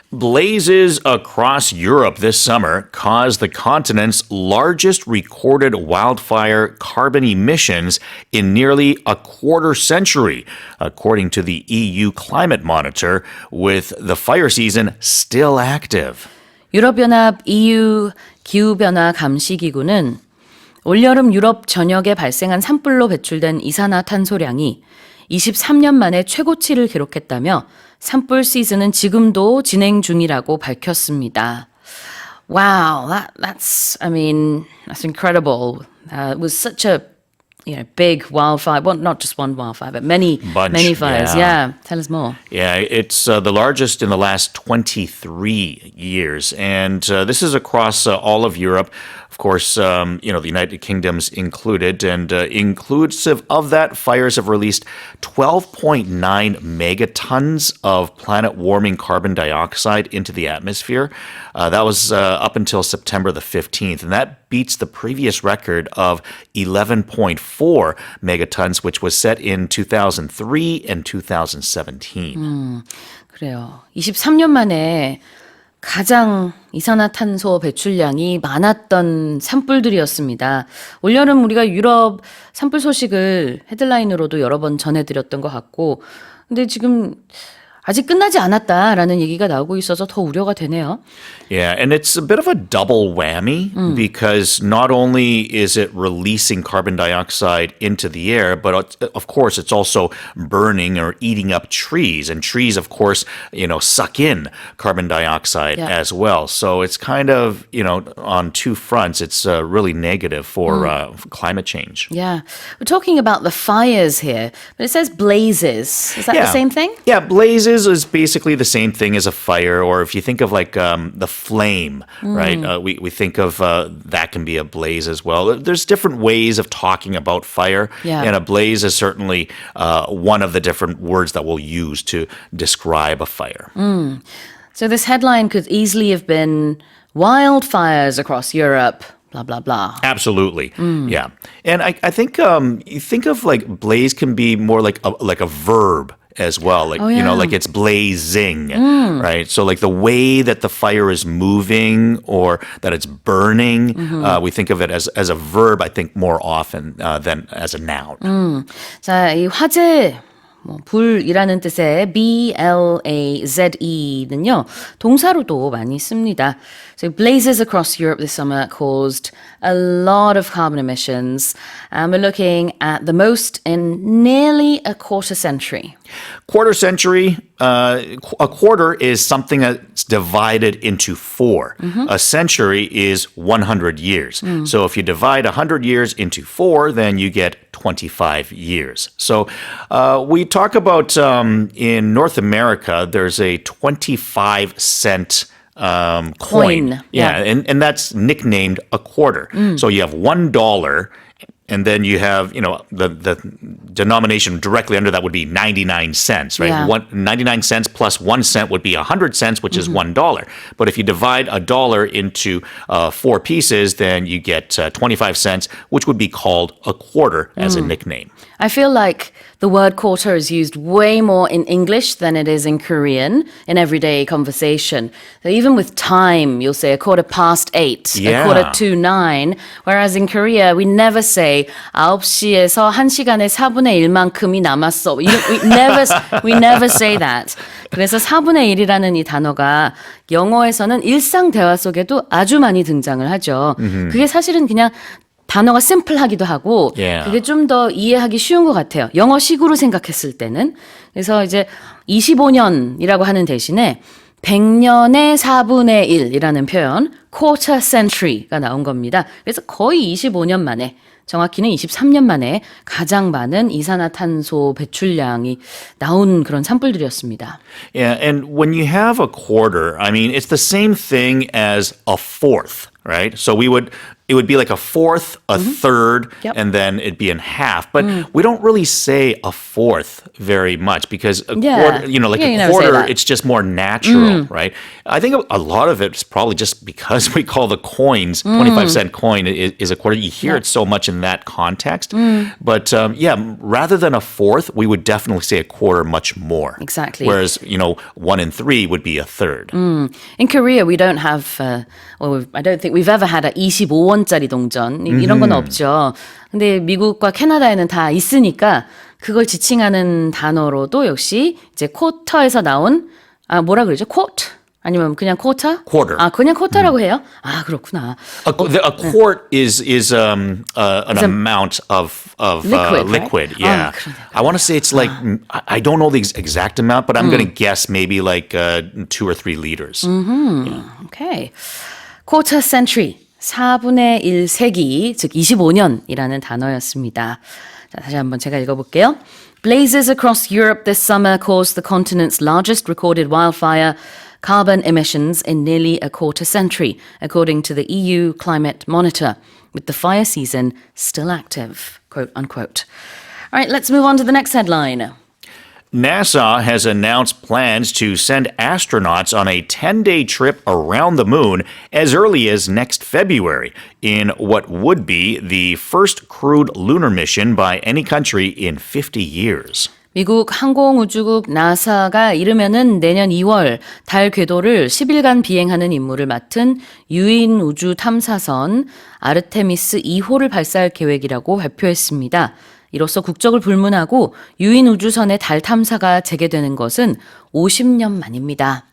Blazes across Europe this summer caused the continent's largest recorded wildfire carbon emissions in nearly a quarter century, according to the EU Climate Monitor, with the fire season still active. 유럽연합 EU 기후변화 감시기구는 올여름 유럽 전역에 발생한 산불로 배출된 이산화탄소량이 23년 만에 최고치를 기록했다며 산불 시즌은 지금도 진행 중이라고 밝혔습니다. Wow, that's incredible. It was such a big wildfire. Well, not just one wildfire, but many fires. Yeah. Tell us more. Yeah, it's the largest in the last 23 years. And this is across all of Europe. Of course, the United Kingdom's included. And inclusive of that, fires have released 12.9 megatons of planet-warming carbon dioxide into the atmosphere. That was up until September the 15th. And that beats the previous record of 11.4 megatons, which was set in 2003 and 2017. 그래요. 23년 만에 가장 이산화탄소 배출량이 많았던 산불들이었습니다. 올여름 우리가 유럽 산불 소식을 헤드라인으로도 여러 번 전해드렸던 것 같고, 근데 지금 아직 끝나지 않았다라는 얘기가 나오고 있어서 더 우려가 되네요. Yeah, and it's a bit of a double whammy because not only is it releasing carbon dioxide into the air, but of course it's also burning or eating up trees. And trees, of course, suck in carbon dioxide as well. So it's kind of, on two fronts, it's really negative for climate change. Yeah. We're talking about the fires here, but it says blazes. Is that the same thing? Yeah, blazes is basically the same thing as a fire, or if you think of like the flame, right? We think of that can be a blaze as well. There's different ways of talking about fire, and a blaze is certainly one of the different words that we'll use to describe a fire. So this headline could easily have been wildfires across Europe. Blah, blah, blah. Absolutely. Yeah. And I think you think of like blaze can be more like a verb as well. Like, like it's blazing, right? So like the way that the fire is moving or that it's burning, we think of it as a verb, I think, more often than as a noun. 자, 이 화재, 불이라는 뜻의 blaze는요, 동사로도 많이 씁니다. So blazes across Europe this summer caused a lot of carbon emissions. And we're looking at the most in nearly a quarter century. Quarter century, a quarter is something that's divided into four. A century is 100 years. So if you divide 100 years into four, then you get 25 years. So we talk about in North America, there's a 25-cent coin. Yeah. And that's nicknamed a quarter. So you have $1, and then you have, the denomination directly under that would be 99 cents, right? Yeah. 99 cents plus 1 cent would be 100 cents, which is $1. But if you divide a dollar into four pieces, then you get 25 cents, which would be called a quarter as a nickname. I feel like the word quarter is used way more in English than it is in Korean in everyday conversation. So even with time, you'll say 8:15, Yeah. 8:45, whereas in Korea, we never say 9시에서 1시간의 4분의 1만큼이 남았어. We never say that. 그래서 4분의 1이라는 이 단어가 영어에서는 일상 대화 속에도 아주 많이 등장을 하죠. 그게 사실은 그냥 단어가 심플하기도 하고 그게 좀 더 이해하기 쉬운 것 같아요. 영어식으로 생각했을 때는. 그래서 이제 25년이라고 하는 대신에 100년의 4분의 1이라는 표현, quarter century가 나온 겁니다. 그래서 거의 25년 만에, 정확히는 23년 만에 가장 많은 이산화탄소 배출량이 나온 그런 산불들이었습니다. Yeah, and when you have a quarter, it's the same thing as a fourth. right? So it would be like a fourth, a third, Yep. and then it'd be in half. But we don't really say a fourth very much because a Yeah. quarter, like Yeah, you a never say quarter, that. it's just more natural, right? I think a lot of it's probably just because we call the coins, 25-cent coin is a quarter. You hear it so much in that context. But rather than a fourth, we would definitely say a quarter much more. Exactly. Whereas, 1 in 3 would be a third. In Korea, we don't have, I don't think we've ever had a 25원짜리 동전. 이런 건 없죠. 근데 미국과 캐나다에는 다 있으니까 그걸 지칭하는 단어로도 역시 이제 쿼터에서 나온, 뭐라 그러죠? 쿼트? 아니면 그냥 쿼터? Quarter. 그냥 쿼터라고 해요? 그렇구나. A quart is an amount of Liquid, liquid. right? Yeah. 그러네요. I want to say it's like I don't know the exact amount, but I'm going to guess maybe like 2 or 3 liters. Okay. Quarter century. 4분의 1 세기, 즉 25년이라는 단어였습니다. 자, 다시 한번 제가 읽어볼게요. Blazes across Europe this summer caused the continent's largest recorded wildfire carbon emissions in nearly a quarter century, according to the EU Climate Monitor, with the fire season still active, quote unquote. All right, let's move on to the next headline. NASA has announced plans to send astronauts on a 10-day trip around the moon as early as next February in what would be the first crewed lunar mission by any country in 50 years. 미국 항공우주국 나사가 이르면은 내년 2월 달 궤도를 10일간 비행하는 임무를 맡은 유인우주탐사선 아르테미스 2호를 발사할 계획이라고 발표했습니다. 이로써 국적을 불문하고 유인우주선의 달 탐사가 재개되는 것은 50년 만입니다.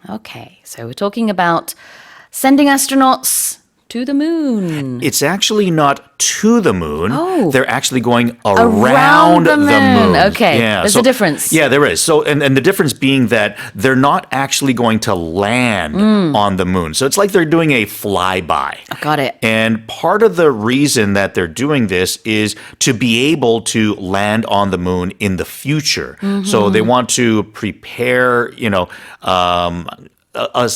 Okay, so we're talking about sending astronauts to the moon. It's actually not to the moon. Oh. They're actually going around the moon. Okay, Yeah, there's a difference. Yeah, there is. So, and the difference being that they're not actually going to land on the moon. So it's like they're doing a flyby. Got it. And part of the reason that they're doing this is to be able to land on the moon in the future. So they want to prepare,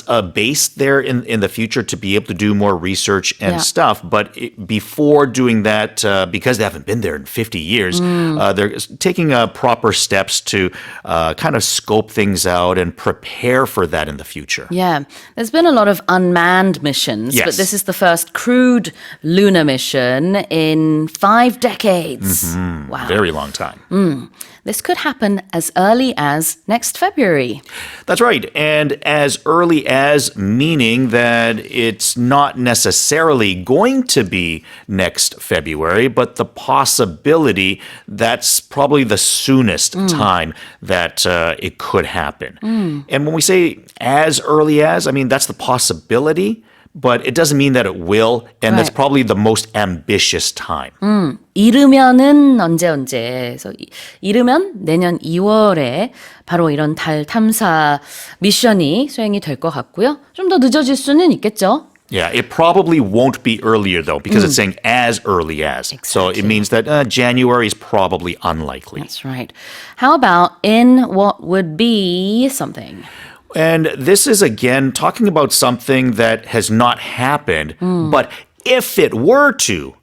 a base there in the future to be able to do more research and stuff. But before doing that, because they haven't been there in 50 years, they're taking proper steps to kind of scope things out and prepare for that in the future. Yeah, there's been a lot of unmanned missions, Yes. but this is the first crewed lunar mission in 5 decades. Wow. Very long time. This could happen as early as next February. That's right. And as early as meaning that it's not necessarily going to be next February, but the possibility that's probably the soonest time that it could happen. And when we say as early as, I mean, that's the possibility, but it doesn't mean that it will. And that's Right. probably the most ambitious time. 이르면은 언제. 그래서 이르면 내년 2월에 바로 이런 달 탐사 미션이 수행이 될 것 같고요. 좀 더 늦어질 수는 있겠죠. Yeah, it probably won't be earlier, though, because it's saying as early as. So it means that January is probably unlikely. That's right. How about in what would be something? And this is, again, talking about something that has not happened, but if it were to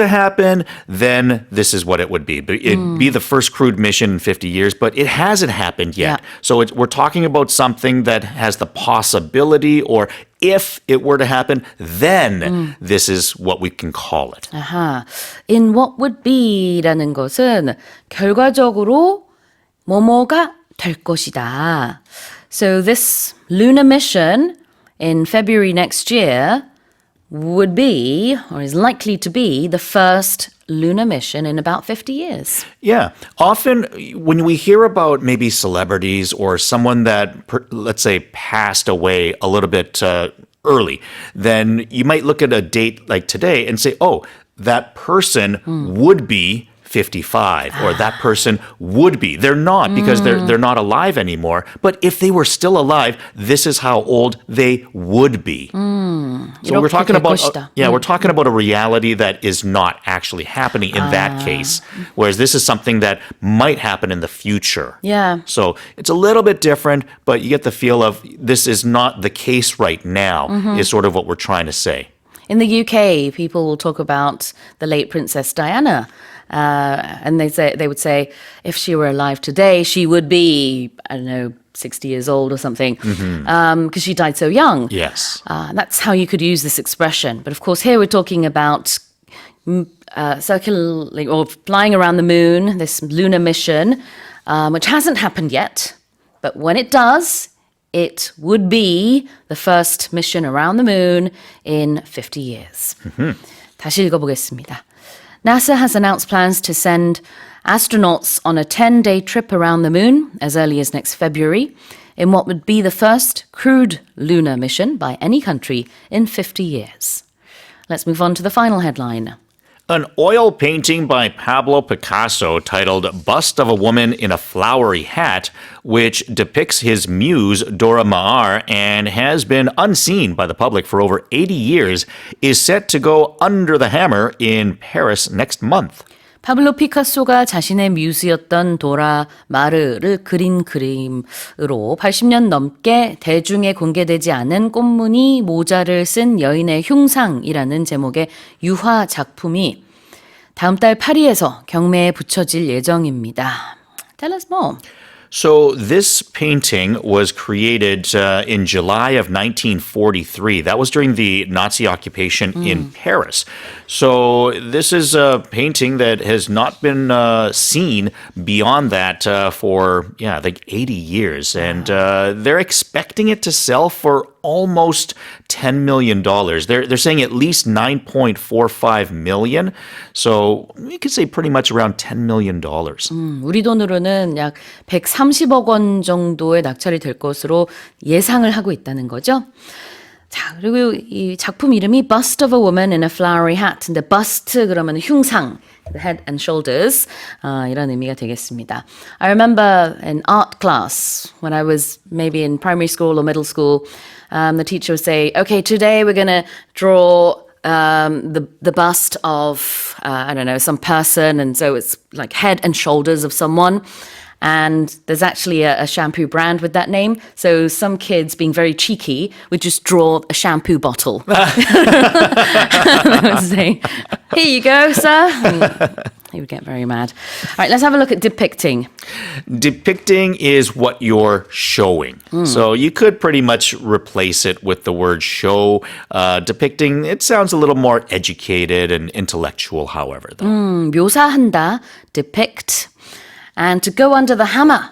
happen, then this is what it would be. It'd be the first crewed mission in 50 years, but it hasn't happened yet. Yeah. So we're talking about something that has the possibility, or if it were to happen, then this is what we can call it. 아하. In what would be라는 것은 결과적으로 뭐뭐가 될 것이다. So this lunar mission in February next year would be, or is likely to be, the first lunar mission in about 50 years. Yeah. Often when we hear about maybe celebrities or someone that, let's say, passed away a little bit early, then you might look at a date like today and say, oh, that person would be 55 or that person would be. They're not because they're not alive anymore. But if they were still alive, this is how old they would be. So we're talking about we're talking about a reality that is not actually happening in that case. Whereas this is something that might happen in the future. Yeah. So it's a little bit different, but you get the feel of this is not the case right now is sort of what we're trying to say. In the UK, people will talk about the late Princess Diana. And they would say, if she were alive today, she would be, I don't know, 60 years old or something, because she died so young. Yes. That's how you could use this expression. But of course, here we're talking about circling or flying around the moon, this lunar mission, which hasn't happened yet. But when it does, it would be the first mission around the moon in 50 years. 다시 읽어보겠습니다. NASA has announced plans to send astronauts on a 10-day trip around the moon as early as next February in what would be the first crewed lunar mission by any country in 50 years. Let's move on to the final headline. An oil painting by Pablo Picasso titled Bust of a Woman in a Flowery Hat, which depicts his muse, Dora Maar, and has been unseen by the public for over 80 years, is set to go under the hammer in Paris next month. 파블로 피카소가 자신의 뮤즈였던 도라 마르를 그린 그림으로 80년 넘게 대중에 공개되지 않은 꽃무늬 모자를 쓴 여인의 흉상이라는 제목의 유화 작품이 다음 달 파리에서 경매에 붙여질 예정입니다. Tell us more. So this painting was created in July of 1943. That was during the Nazi occupation in Paris. So this is a painting that has not been seen beyond that for, like 80 years. And they're expecting it to sell for almost $10 million. They're saying at least $9.45 million. So we could say pretty much around $10 million. 우리 돈으로는 약 130억 원 정도의 낙찰이 될 것으로 예상을 하고 있다는 거죠. 자, 그리고 이 작품 이름이 Bust of a Woman in a Flowery Hat. 근데 bust 그러면 흉상, the head and shoulders 이런 의미가 되겠습니다. I remember in art class when I was maybe in primary school or middle school, the teacher would say, okay, today we're going to draw the bust of, I don't know, some person. And so it's like head and shoulders of someone. And there's actually a shampoo brand with that name. So some kids, being very cheeky, would just draw a shampoo bottle. They would say, here you go, sir. And he would get very mad. All right, let's have a look at depicting. Depicting is what you're showing. So you could pretty much replace it with the word show. Depicting, it sounds a little more educated and intellectual, however, though. 묘사한다, depict. And to go under the hammer.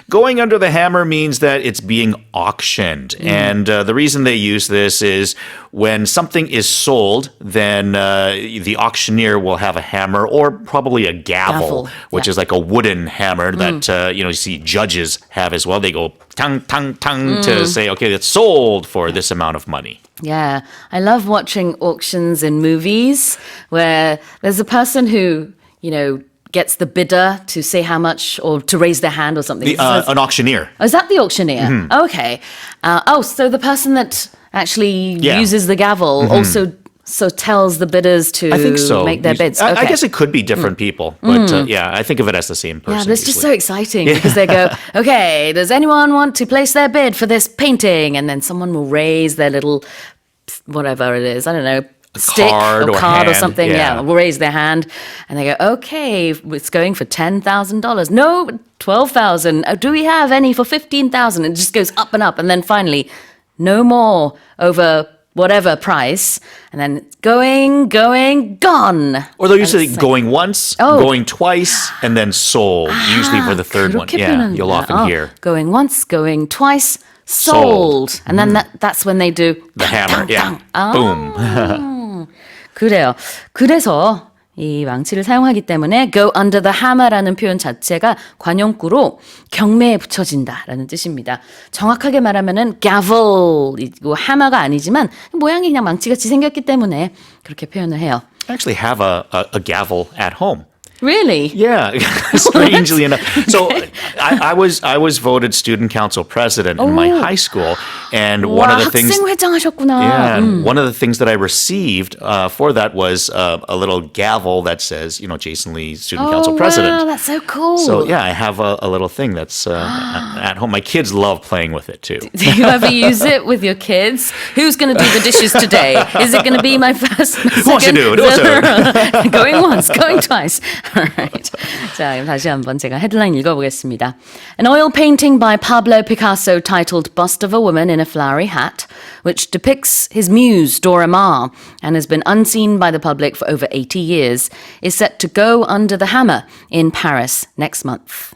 Going under the hammer means that it's being auctioned. And the reason they use this is when something is sold, then the auctioneer will have a hammer or probably a gavel. Which is like a wooden hammer that you see judges have as well. They go tang, tang, tang to say, okay, it's sold for this amount of money. Yeah, I love watching auctions in movies where there's a person who, gets the bidder to say how much or to raise their hand or something. An auctioneer. Oh, is that the auctioneer? Okay. So the person that actually uses the gavel also tells the bidders to I think so. make their bids. I guess it could be different people, but I think of it as the same person. Yeah, that's just so exciting because they go, okay, does anyone want to place their bid for this painting? And then someone will raise their little, whatever it is, I don't know, stick card or card or hand, something, will raise their hand and they go, okay, it's going for $10,000. No, $12,000. Do we have any for $15,000? It just goes up and up. And then finally, no more over whatever price. And then going, gone. Or they'll usually say going once, going twice, and then sold, usually for the third one. Yeah, you'll often hear. Going once, going twice, sold. And then that's when they do the hammer. Boom. 그래요. 그래서 이 망치를 사용하기 때문에 go under the hammer라는 표현 자체가 관용구로 경매에 붙여진다라는 뜻입니다. 정확하게 말하면은 gavel이고 hammer가 아니지만 모양이 그냥 망치같이 생겼기 때문에 그렇게 표현을 해요. I actually have a gavel at home. Really? Yeah, strangely enough. So I was voted student council president in my high school, and one 와, of the things. 학생회장 하셨구나. Yeah, and one of the things that I received for that was a little gavel that says, Jason Lee, student council president. Wow, that's so cool. So yeah, I have a little thing that's at home. My kids love playing with it too. Do you ever use it with your kids? Who's going to do the dishes today? Is it going to be my first, my Who wants to second? do it? Going once, going twice. Alright. 자, 그럼 다시 한번 제가 헤드라인 읽어보겠습니다. An oil painting by Pablo Picasso titled Bust of a Woman in a Flowery Hat, which depicts his muse, Dora Maar, and has been unseen by the public for over 80 years, is set to go under the hammer in Paris next month.